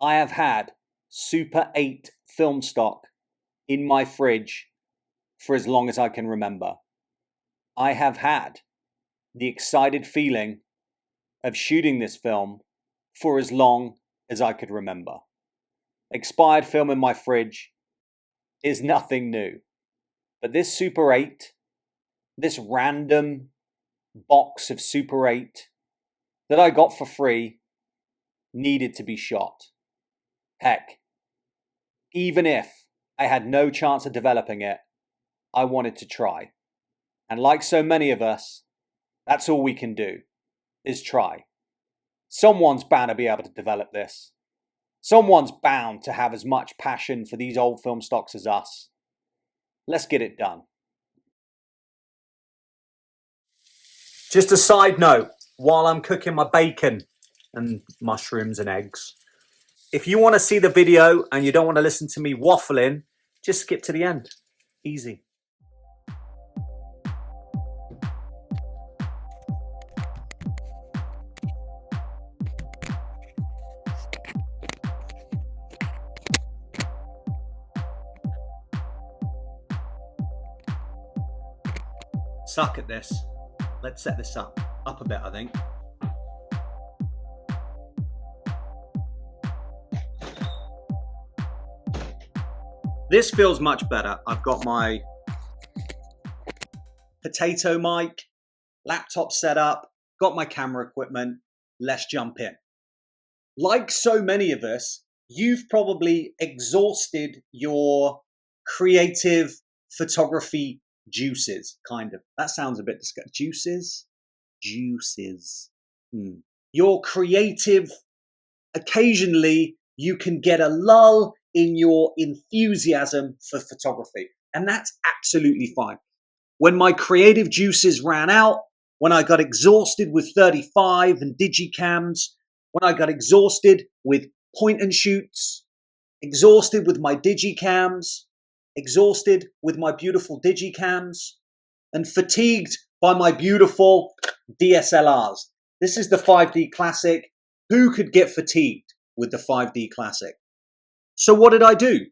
I have had Super 8 film stock in my fridge for as long as I can remember. I have had the excited feeling of shooting this film for as long as I could remember. Expired film in my fridge is nothing new. But this Super 8, this random box of Super 8 that I got for free, needed to be shot. Heck, even if I had no chance of developing it, I wanted to try. And like so many of us, that's all we can do, is try. Someone's bound to be able to develop this. Someone's bound to have as much passion for these old film stocks as us. Let's get it done. Just a side note, while I'm cooking my bacon and mushrooms and eggs, if you want to see the video and you don't want to listen to me waffling, just skip to the end. Easy. Suck at this. Let's set this up a bit, I think. This feels much better. I've got my potato mic, laptop set up, got my camera equipment. Let's jump in. Like so many of us, you've probably exhausted your creative photography juices, kind of. That sounds a bit disgusting. Juices. You're creative. Occasionally, you can get a lull in your enthusiasm for photography, and that's absolutely fine. When my creative juices ran out, when I got exhausted with 35 and digicams, when I got exhausted with point and shoots, exhausted with my digicams, exhausted with my beautiful digicams, and fatigued by my beautiful DSLRs. This is the 5D Classic. Who could get fatigued with the 5D Classic? So what did I do?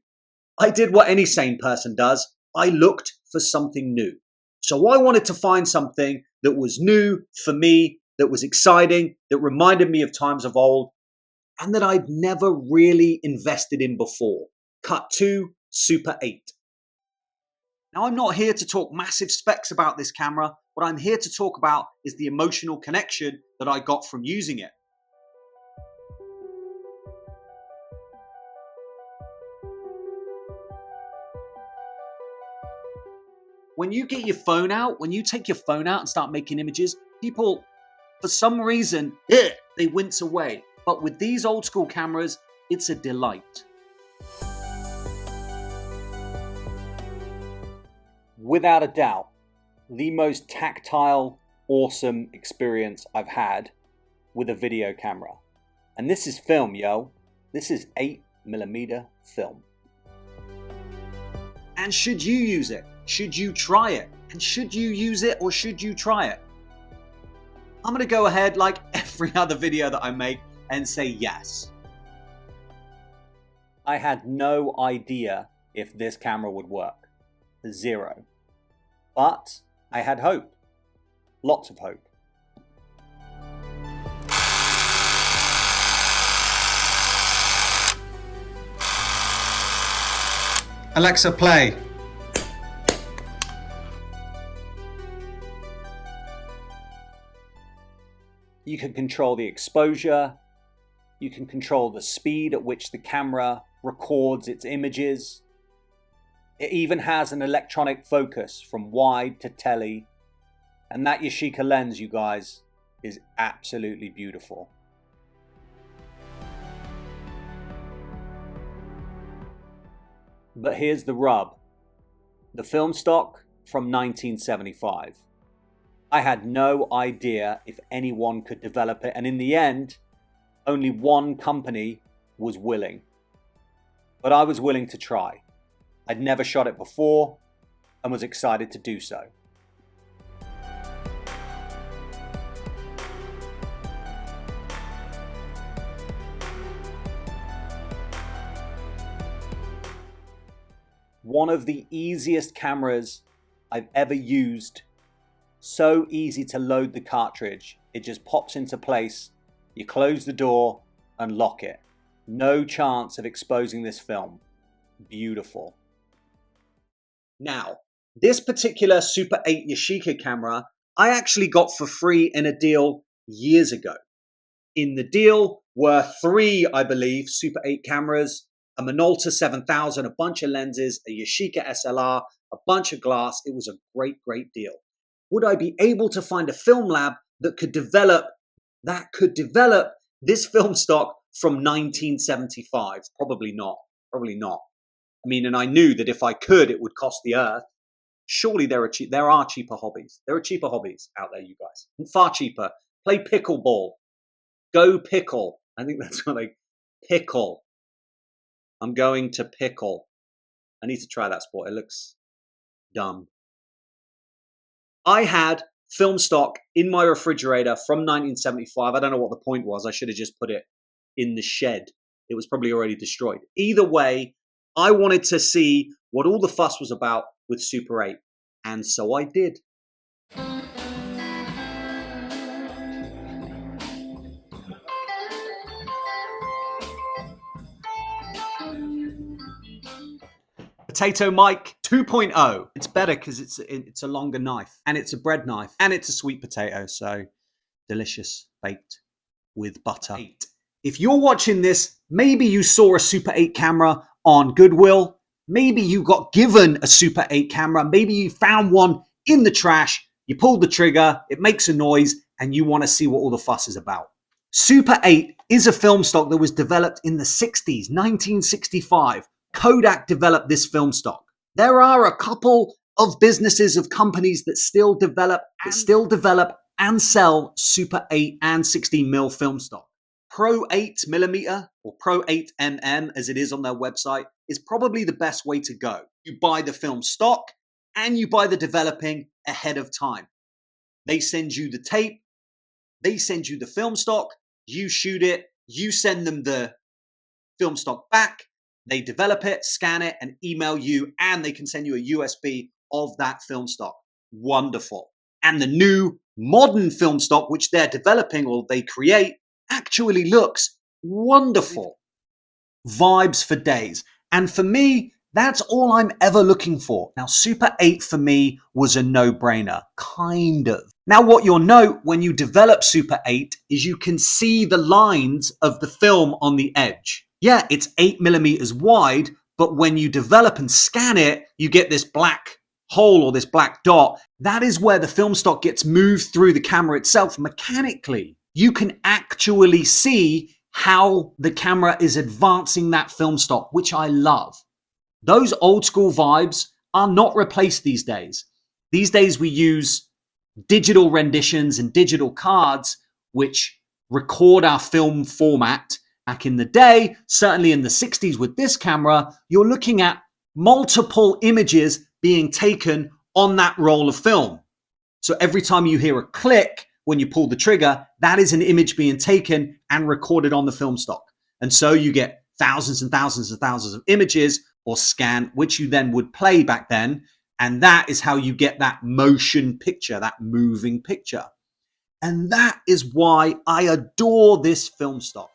I did what any sane person does. I looked for something new. So I wanted to find something that was new for me, that was exciting, that reminded me of times of old, and that I'd never really invested in before. Cut to Super 8. Now, I'm not here to talk massive specs about this camera. What I'm here to talk about is the emotional connection that I got from using it. When you get your phone out, when you take your phone out and start making images, people, for some reason, they wince away. But with these old school cameras, it's a delight. Without a doubt, the most tactile, awesome experience I've had with a video camera. And this is film, yo. This is 8mm film. And should you use it? Should you try it? And should you use it or should you try it? I'm going to go ahead like every other video that I make and say yes. I had no idea if this camera would work. Zero. But I had hope. Lots of hope. Alexa, play. You can control the exposure. You can control the speed at which the camera records its images. It even has an electronic focus from wide to tele. And that Yashica lens, you guys, is absolutely beautiful. But here's the rub. The film stock from 1975. I had no idea if anyone could develop it, and in the end, only one company was willing. But I was willing to try. I'd never shot it before and was excited to do so. one of the easiest cameras I've ever used. So easy to load the cartridge. It just pops into place. You close the door and lock it. No chance of exposing this film. Beautiful. Now, this particular Super 8 Yashica camera, I actually got for free in a deal years ago. In the deal were 3, I believe, Super 8 cameras, a Minolta 7000, a bunch of lenses, a Yashica SLR, a bunch of glass. It was a great, great deal. Would I be able to find a film lab that could develop this film stock from 1975? Probably not. Probably not. I mean, and I knew that if I could, it would cost the earth. Surely there are cheaper hobbies. There are cheaper hobbies out there, you guys. Far cheaper. Play pickleball. Go pickle. I think that's what pickle. I'm going to pickle. I need to try that sport. It looks dumb. I had film stock in my refrigerator from 1975. I don't know what the point was. I should have just put it in the shed. It was probably already destroyed. Either way, I wanted to see what all the fuss was about with Super 8. And so I did. Potato Mike 2.0. It's better because it's a longer knife, and it's a bread knife, and it's a sweet potato, so delicious, baked with butter. If you're watching this, maybe you saw a Super 8 camera on Goodwill. Maybe you got given a Super 8 camera. Maybe you found one in the trash. You pulled the trigger, it makes a noise, and you want to see what all the fuss is about. Super 8 is a film stock that was developed in the 60s, 1965. Kodak developed this film stock. There are a couple of businesses, of companies that still develop and sell Super 8 and 16mm film stock. Pro 8mm or Pro 8mm, as it is on their website, is probably the best way to go. You buy the film stock and you buy the developing ahead of time. They send you the tape, they send you the film stock, you shoot it, you send them the film stock back, they develop it, scan it, and email you, and they can send you a USB of that film stock. Wonderful. And the new modern film stock, which they're developing or they create, actually looks wonderful. Vibes for days. And for me, that's all I'm ever looking for. Now, Super 8 for me was a no-brainer, kind of. Now, what you'll note when you develop Super 8 is you can see the lines of the film on the edge. Yeah, it's 8mm wide, but when you develop and scan it, you get this black hole or this black dot. That is where the film stock gets moved through the camera itself mechanically. You can actually see how the camera is advancing that film stock, which I love. Those old school vibes are not replaced these days. These days we use digital renditions and digital cards, which record our film format. Back in the day, certainly in the 60s with this camera, you're looking at multiple images being taken on that roll of film. So every time you hear a click, when you pull the trigger, that is an image being taken and recorded on the film stock. And so you get thousands and thousands and thousands of images or scan, which you then would play back then. And that is how you get that motion picture, that moving picture. And that is why I adore this film stock.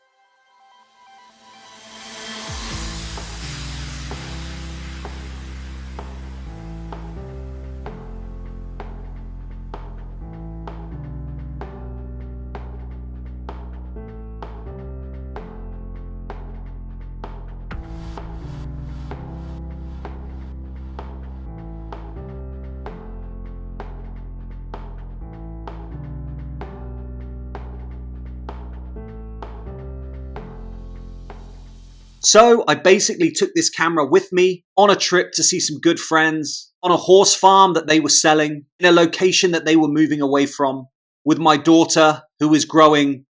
So I basically took this camera with me on a trip to see some good friends, on a horse farm that they were selling, in a location that they were moving away from, with my daughter, who is growing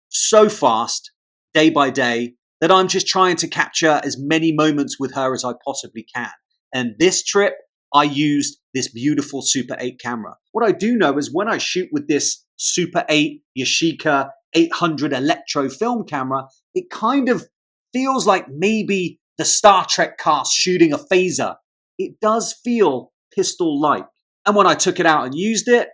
so fast, day by day, that I'm just trying to capture as many moments with her as I possibly can. And this trip, I used this beautiful Super 8 camera. What I do know is when I shoot with this Super 8 Yashica 800 electro film camera, it kind of feels like maybe the Star Trek cast shooting a phaser it does feel pistol-like. And when I took it out and used it,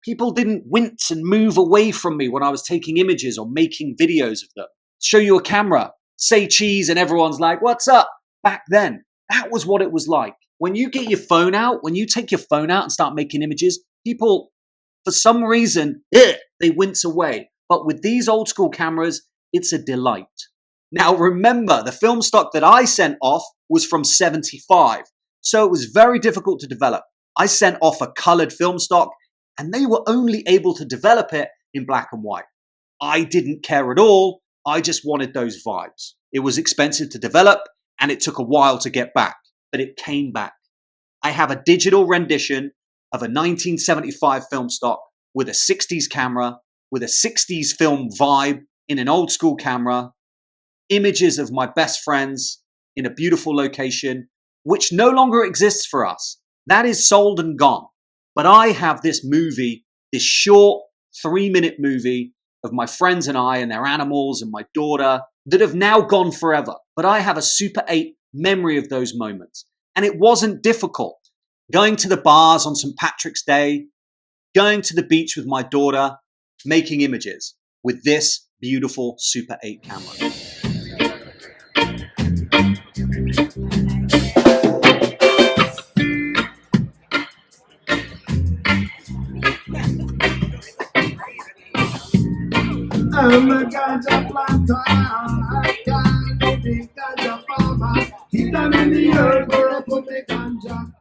people didn't wince and move away from me when I was taking images or making videos of them. Show you a camera, say cheese, and everyone's like, what's up? Back then, that was what it was like. When you get your phone out, when you take your phone out and start making images, people, for some reason, they wince away. But with these old school cameras, it's a delight. Now remember, the film stock that I sent off was from 75, so it was very difficult to develop. I sent off a colored film stock, and they were only able to develop it in black and white. I didn't care at all. I just wanted those vibes. It was expensive to develop, and it took a while to get back, but it came back. I have a digital rendition of a 1975 film stock with a 60s camera, with a 60s film vibe in an old school camera, images of my best friends in a beautiful location, which no longer exists for us. That is sold and gone. But I have this movie, this short 3-minute movie of my friends and I and their animals and my daughter that have now gone forever. But I have a Super 8 memory of those moments. And it wasn't difficult. Going to the bars on St. Patrick's Day, going to the beach with my daughter, making images with this beautiful Super 8 camera. I'm a ganja planter, I can't be ganja farmer. He done in the earth where I put me ganja.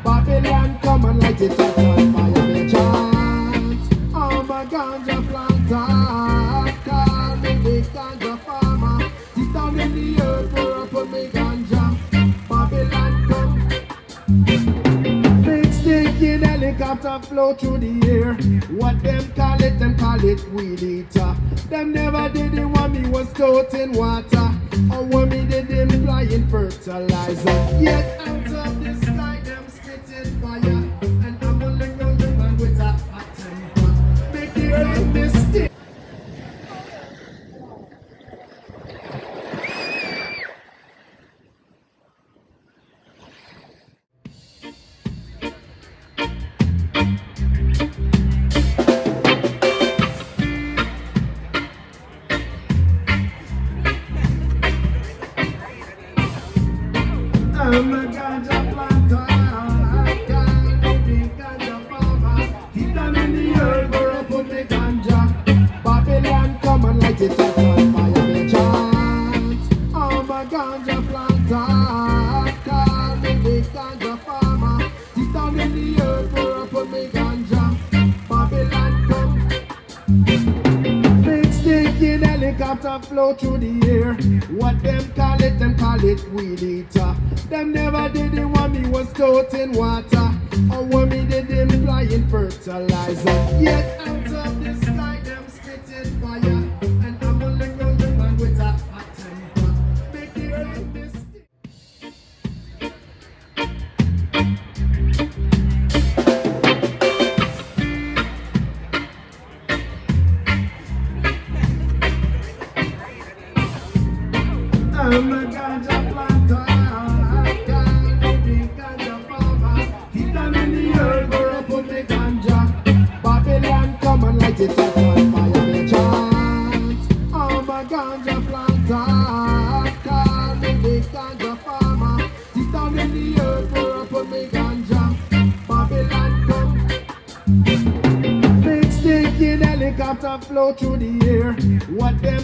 Babylon come and light it up on fire, me chant. I'm a ganja planter, I can't be ganja farmer. He done in the earth where I put me ganja. Babylon come. Big stinking helicopter flow through the air. What them call it weed eater. Them never did it when me was toting water, or when me did them flying fertilizer. Yet out of the sky them spitting fire, and I'm only young man with a hot temper. Make the right mistake. I'm a ganja planter, I can't be ganja farmer. He done in the earth where I put me ganja. Babylon come and light it up on fire, me chant. I'm a ganja planter, I can't be ganja farmer. He done in the earth where I put me ganja. Babylon come. Big stinking helicopter flow through the air. What them call it weed eater. Them never did it when me was toting water, or when me did them flying fertilizer. Yet out of the sky them spitting fire, and I'm only young man with a hot temper. Make the right mistake. I'm a ganja planter, I can't be ganja farmer. He done in the earth where I put me ganja. Babylon come and light it up on fire, me chant. I'm a ganja planter, I can't be ganja farmer. He done in the earth where I put me ganja. Babylon come. Big stinking helicopter flow through the air. What them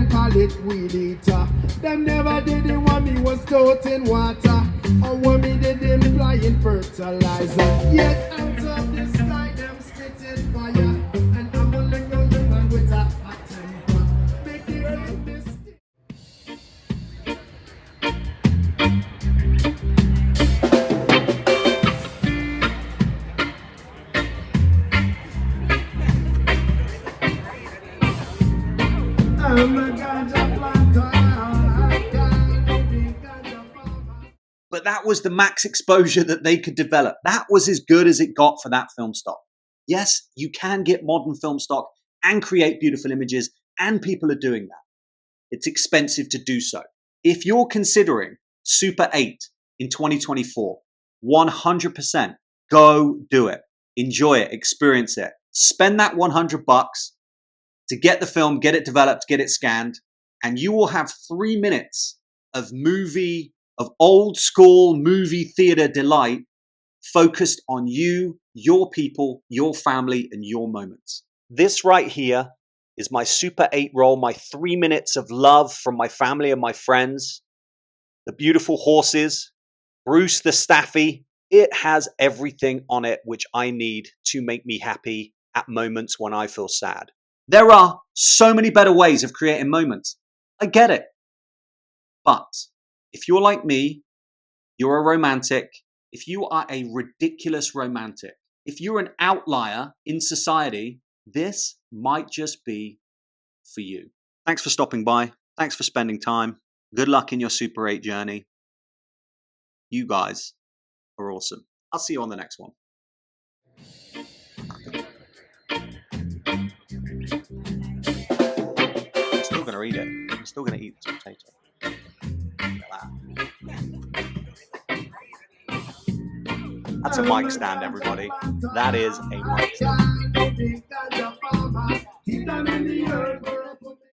call it weed eater. Them never did it when me was toting water, or when me did them flying fertilizer. Yet out of the sky them spitting fire, and I'm only young man with a hot temper. Make the right mistake. I'm a ganja planter, I can't be ganja farmer. But that was the max exposure that they could develop. That was as good as it got for that film stock. Yes, you can get modern film stock and create beautiful images, and people are doing that. It's expensive to do so. If you're considering Super 8 in 2024. 100%. Go do it. Enjoy it. Experience it. Spend that $100 to get the film, get it developed, get it scanned, and you will have 3 minutes of old school movie theater delight focused on you, your people, your family, and your moments. This right here is my Super 8 roll, my 3 minutes of love from my family and my friends. The beautiful horses, Bruce the Staffy. It has everything on it which I need to make me happy at moments when I feel sad. There are so many better ways of creating moments. I get it. But if you're like me, you're a romantic. If you are a ridiculous romantic, if you're an outlier in society, this might just be for you. Thanks for stopping by. Thanks for spending time. Good luck in your Super 8 journey. You guys are awesome. I'll see you on the next one. I'm still going to eat it. I'm still going to eat this potato. That's a mic stand, everybody. That is a mic stand.